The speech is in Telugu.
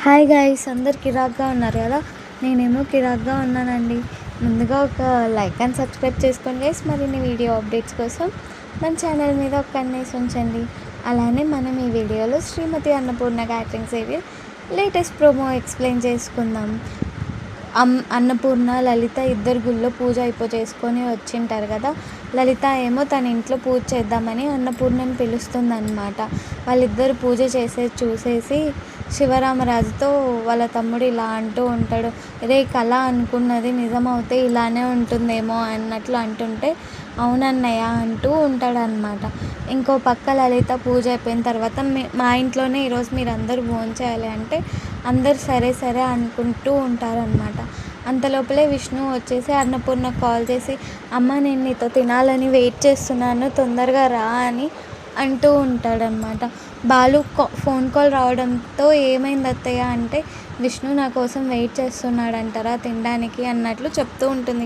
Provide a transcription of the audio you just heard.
హాయ్ గైస్, అందరు కిరాక్గా ఉన్నారు కదా. నేనేమో కిరాక్గా ఉన్నానండి. ముందుగా ఒక లైక్ అండ్ సబ్స్క్రైబ్ చేసుకోండి గైస్. మరిన్ని వీడియో అప్డేట్స్ కోసం మన ఛానల్ మీద ఒక కన్నేసి ఉంచండి. అలానే మనం ఈ వీడియోలో Srimathi Annapurna catering serial latest promo explain చేసుకుందాం. అన్నపూర్ణ లలిత ఇద్దరు గుళ్ళో పూజ చేసుకొని వచ్చింటారు కదా. లలిత ఏమో తన ఇంట్లో పూజ చేద్దామని అన్నపూర్ణని పిలుస్తుందన్నమాట. వాళ్ళిద్దరు పూజ చేసేది చూసేసి శివరామరాజుతో వాళ్ళ తమ్ముడు ఇలా అంటూ ఉంటాడు, రే కళ అనుకున్నది నిజమవుతే ఇలానే ఉంటుందేమో అన్నట్లు అంటుంటే అవునన్నయ్య అంటూ ఉంటాడనమాట. ఇంకో పక్క లలిత పూజ అయిపోయిన తర్వాత మా ఇంట్లోనే ఈరోజు మీరు అందరూ భోంచేయాలి అంటే అందరు సరే సరే అనుకుంటూ ఉంటారనమాట. అంతలోపలే విష్ణు వచ్చేసి అన్నపూర్ణ కాల్ చేసి, అమ్మ నేను నీతో తినాలని వెయిట్ చేస్తున్నాను, తొందరగా రా అని అంటూ ఉంటాడనమాట. బాలు ఫోన్ కాల్ రావడంతో ఏమైంది అత్తయ్య అంటే, విష్ణు నా కోసం వెయిట్ చేస్తున్నాడంటారా తినడానికి అన్నట్లు చెప్తూ ఉంటుంది.